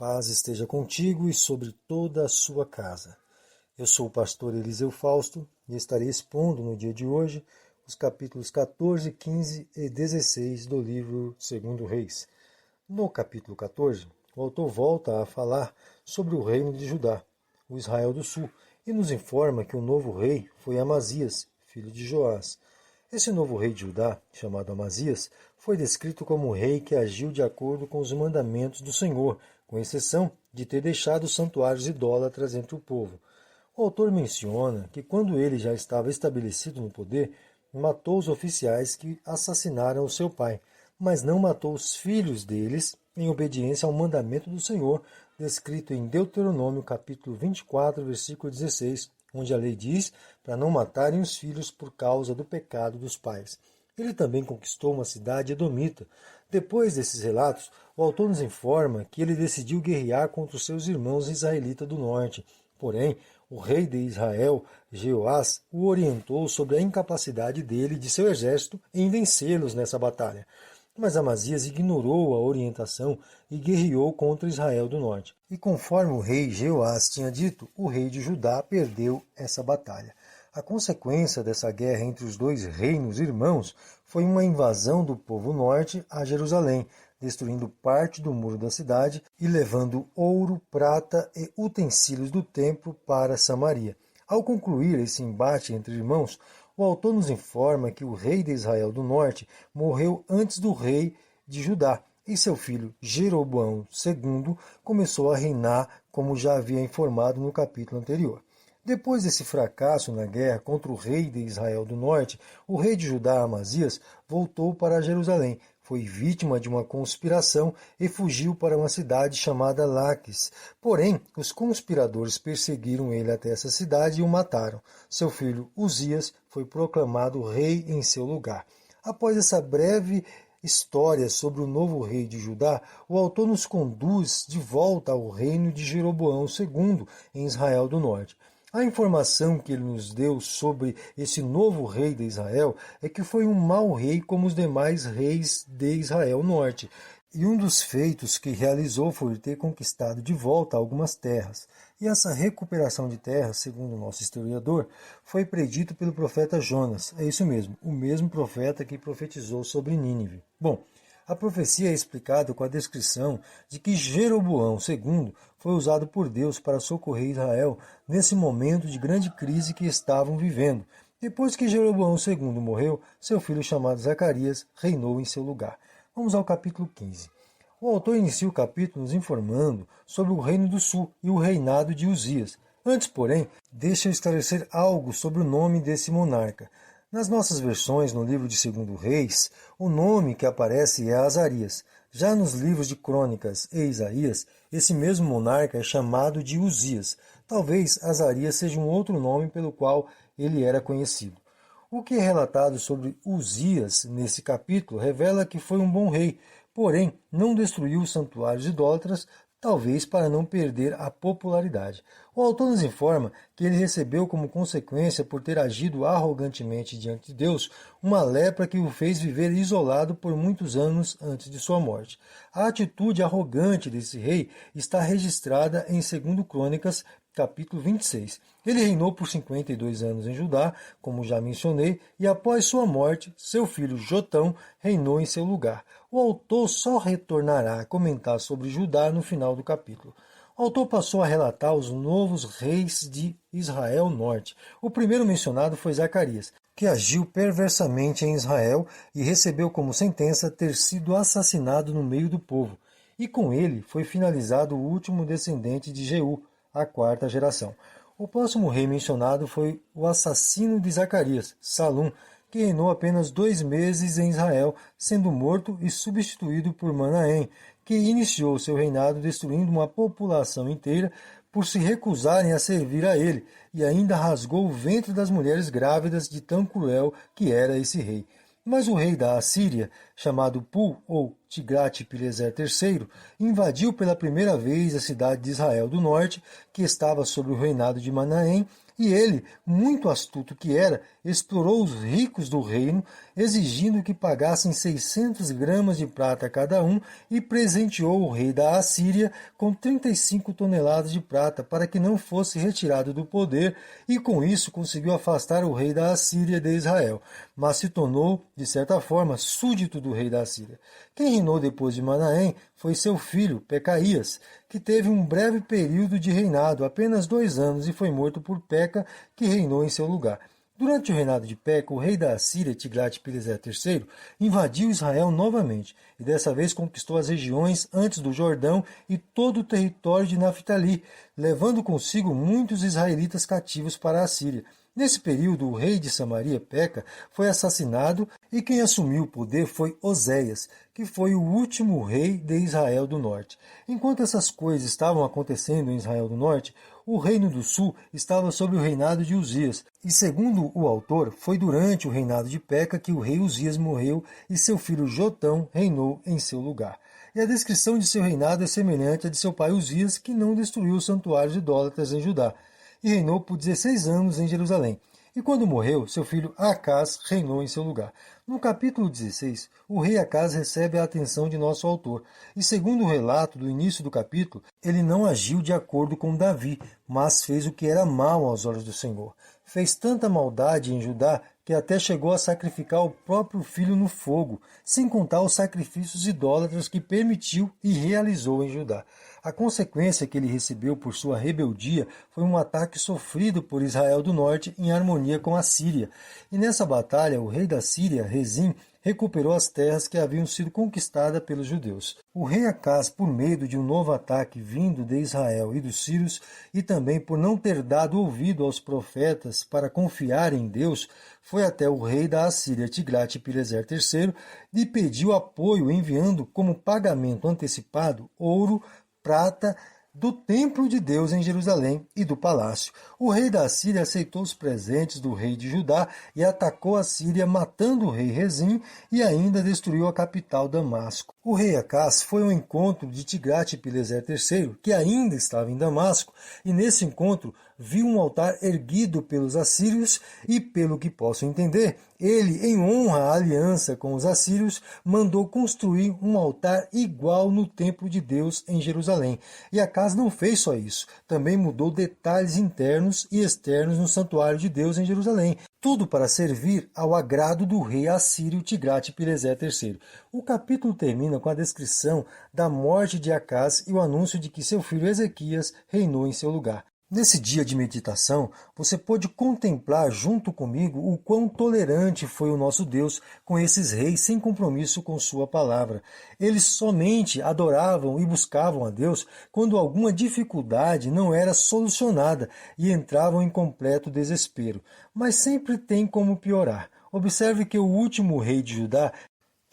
paz esteja contigo e sobre toda a sua casa. Eu sou o pastor Eliseu Fausto e estarei expondo no dia de hoje os capítulos 14, 15 e 16 do livro 2 Reis. No capítulo 14, o autor volta a falar sobre o reino de Judá, o Israel do Sul, e nos informa que o novo rei foi Amazias, filho de Joás. Esse novo rei de Judá, chamado Amazias, foi descrito como um rei que agiu de acordo com os mandamentos do Senhor, com exceção de ter deixado os santuários idólatras entre o povo. O autor menciona que quando ele já estava estabelecido no poder, matou os oficiais que assassinaram o seu pai, mas não matou os filhos deles em obediência ao mandamento do Senhor, descrito em Deuteronômio capítulo 24, versículo 16, onde a lei diz para não matarem os filhos por causa do pecado dos pais. Ele também conquistou uma cidade edomita. Depois desses relatos, o autor nos informa que ele decidiu guerrear contra os seus irmãos israelitas do norte. Porém, o rei de Israel, Jeoás, o orientou sobre a incapacidade dele e de seu exército em vencê-los nessa batalha. Mas Amazias ignorou a orientação e guerreou contra Israel do norte. E conforme o rei Jeoás tinha dito, o rei de Judá perdeu essa batalha. A consequência dessa guerra entre os dois reinos irmãos foi uma invasão do povo norte a Jerusalém, destruindo parte do muro da cidade e levando ouro, prata e utensílios do templo para Samaria. Ao concluir esse embate entre irmãos, o autor nos informa que o rei de Israel do norte morreu antes do rei de Judá, e seu filho Jeroboão II começou a reinar, como já havia informado no capítulo anterior. Depois desse fracasso na guerra contra o rei de Israel do norte, o rei de Judá, Amazias, voltou para Jerusalém, foi vítima de uma conspiração e fugiu para uma cidade chamada Laques. Porém, os conspiradores perseguiram ele até essa cidade e o mataram. Seu filho Uzias foi proclamado rei em seu lugar. Após essa breve história sobre o novo rei de Judá, o autor nos conduz de volta ao reino de Jeroboão II em Israel do Norte. A informação que ele nos deu sobre esse novo rei de Israel é que foi um mau rei como os demais reis de Israel Norte. E um dos feitos que realizou foi ter conquistado de volta algumas terras. E essa recuperação de terras, segundo o nosso historiador, foi predito pelo profeta Jonas. É isso mesmo, o mesmo profeta que profetizou sobre Nínive. Bom, a profecia é explicada com a descrição de que Jeroboão II foi usado por Deus para socorrer Israel nesse momento de grande crise que estavam vivendo. Depois que Jeroboão II morreu, seu filho chamado Zacarias reinou em seu lugar. Vamos ao capítulo 15. O autor inicia o capítulo nos informando sobre o reino do sul e o reinado de Uzias. Antes, porém, deixa eu esclarecer algo sobre o nome desse monarca. Nas nossas versões, no livro de 2 Reis, o nome que aparece é Azarias. Já nos livros de Crônicas e Isaías, esse mesmo monarca é chamado de Uzias. Talvez Azarias seja um outro nome pelo qual ele era conhecido. O que é relatado sobre Uzias nesse capítulo revela que foi um bom rei, porém não destruiu os santuários idólatras, talvez para não perder a popularidade. O autor nos informa que ele recebeu como consequência por ter agido arrogantemente diante de Deus uma lepra que o fez viver isolado por muitos anos antes de sua morte. A atitude arrogante desse rei está registrada em 2 Crônicas, capítulo 26. Ele reinou por 52 anos em Judá, como já mencionei, e após sua morte, seu filho Jotão reinou em seu lugar. O autor só retornará a comentar sobre Judá no final do capítulo. O autor passou a relatar os novos reis de Israel Norte. O primeiro mencionado foi Zacarias, que agiu perversamente em Israel e recebeu como sentença ter sido assassinado no meio do povo. E com ele foi finalizado o último descendente de Jeú, a quarta geração. O próximo rei mencionado foi o assassino de Zacarias, Salum, que reinou apenas 2 meses em Israel, sendo morto e substituído por Manaém, que iniciou seu reinado destruindo uma população inteira por se recusarem a servir a ele, e ainda rasgou o ventre das mulheres grávidas de tão cruel que era esse rei. Mas o rei da Assíria, chamado Pul ou Tiglat-Pileser III, invadiu pela primeira vez a cidade de Israel do Norte, que estava sob o reinado de Manaém, E ele, muito astuto que era, explorou os ricos do reino, exigindo que pagassem 600 gramas de prata a cada um e presenteou o rei da Assíria com 35 toneladas de prata para que não fosse retirado do poder e com isso conseguiu afastar o rei da Assíria de Israel, mas se tornou, de certa forma, súdito do rei da Assíria. Quem reinou depois de Manaém foi seu filho, Pecaías, que teve um breve período de reinado, apenas 2 anos, e foi morto por Peca, que reinou em seu lugar. Durante o reinado de Peca, o rei da Assíria, Tiglat-Pileser III, invadiu Israel novamente, e dessa vez conquistou as regiões antes do Jordão e todo o território de Naftali, levando consigo muitos israelitas cativos para a Assíria. Nesse período, o rei de Samaria, Peca, foi assassinado e quem assumiu o poder foi Oséias, que foi o último rei de Israel do Norte. Enquanto essas coisas estavam acontecendo em Israel do Norte, o reino do Sul estava sob o reinado de Uzias. E segundo o autor, foi durante o reinado de Peca que o rei Uzias morreu e seu filho Jotão reinou em seu lugar. E a descrição de seu reinado é semelhante à de seu pai Uzias, que não destruiu os santuários idólatras em Judá e reinou por 16 anos em Jerusalém. E quando morreu, seu filho Acás reinou em seu lugar. No capítulo 16, o rei Acás recebe a atenção de nosso autor, e segundo o relato do início do capítulo, ele não agiu de acordo com Davi, mas fez o que era mal aos olhos do Senhor. Fez tanta maldade em Judá que até chegou a sacrificar o próprio filho no fogo, sem contar os sacrifícios idólatras que permitiu e realizou em Judá. A consequência que ele recebeu por sua rebeldia foi um ataque sofrido por Israel do Norte em harmonia com a Síria. E nessa batalha, o rei da Síria, Rezim, recuperou as terras que haviam sido conquistadas pelos judeus. O rei Acás, por medo de um novo ataque vindo de Israel e dos sírios, e também por não ter dado ouvido aos profetas para confiar em Deus, foi até o rei da Assíria, Tiglat-Pileser III, e pediu apoio, enviando como pagamento antecipado ouro, prata, do templo de Deus em Jerusalém e do palácio. O rei da Síria aceitou os presentes do rei de Judá e atacou a Síria, matando o rei Rezim e ainda destruiu a capital Damasco. O rei Acás foi ao encontro de Tiglat-Pileser III, que ainda estava em Damasco, e nesse encontro viu um altar erguido pelos assírios e, pelo que posso entender, ele, em honra à aliança com os assírios, mandou construir um altar igual no templo de Deus em Jerusalém. E Acás não fez só isso, também mudou detalhes internos e externos no santuário de Deus em Jerusalém, tudo para servir ao agrado do rei assírio Tiglat-Pileser III. O capítulo termina com a descrição da morte de Acás e o anúncio de que seu filho Ezequias reinou em seu lugar. Nesse dia de meditação, você pôde contemplar junto comigo o quão tolerante foi o nosso Deus com esses reis sem compromisso com sua palavra. Eles somente adoravam e buscavam a Deus quando alguma dificuldade não era solucionada e entravam em completo desespero. Mas sempre tem como piorar. Observe que o último rei de Judá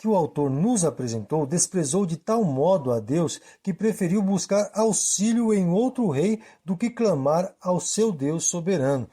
que o autor nos apresentou desprezou de tal modo a Deus que preferiu buscar auxílio em outro rei do que clamar ao seu Deus soberano.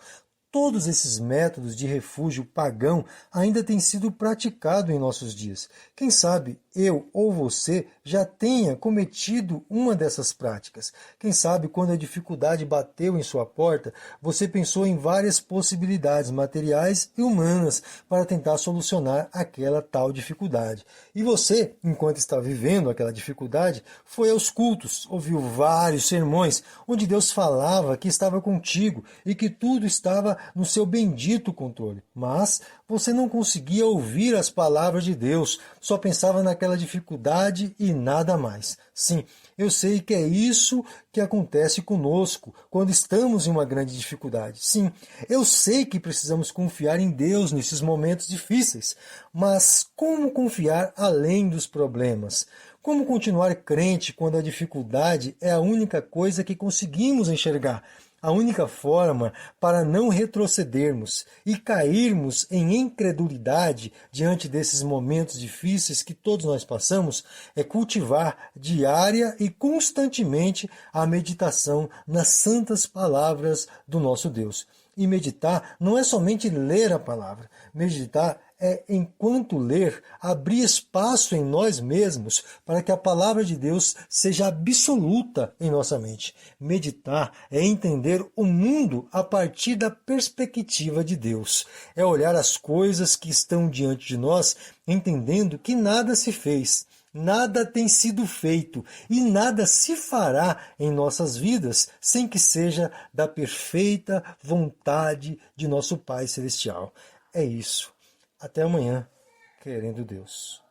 Todos esses métodos de refúgio pagão ainda têm sido praticados em nossos dias. Quem sabe eu ou você já tenha cometido uma dessas práticas. Quem sabe quando a dificuldade bateu em sua porta, você pensou em várias possibilidades materiais e humanas para tentar solucionar aquela tal dificuldade. E você, enquanto está vivendo aquela dificuldade, foi aos cultos, ouviu vários sermões onde Deus falava que estava contigo e que tudo estava no seu bendito controle. Mas você não conseguia ouvir as palavras de Deus, só pensava naquela dificuldade e nada mais. Sim, eu sei que é isso que acontece conosco quando estamos em uma grande dificuldade. Sim, eu sei que precisamos confiar em Deus nesses momentos difíceis, mas como confiar além dos problemas? Como continuar crente quando a dificuldade é a única coisa que conseguimos enxergar? A única forma para não retrocedermos e cairmos em incredulidade diante desses momentos difíceis que todos nós passamos é cultivar diária e constantemente a meditação nas santas palavras do nosso Deus. E meditar não é somente ler a palavra. Meditar é, enquanto ler, abrir espaço em nós mesmos para que a palavra de Deus seja absoluta em nossa mente. Meditar é entender o mundo a partir da perspectiva de Deus. É olhar as coisas que estão diante de nós, entendendo que nada se fez. Nada tem sido feito e nada se fará em nossas vidas sem que seja da perfeita vontade de nosso Pai Celestial. É isso. Até amanhã, querendo Deus.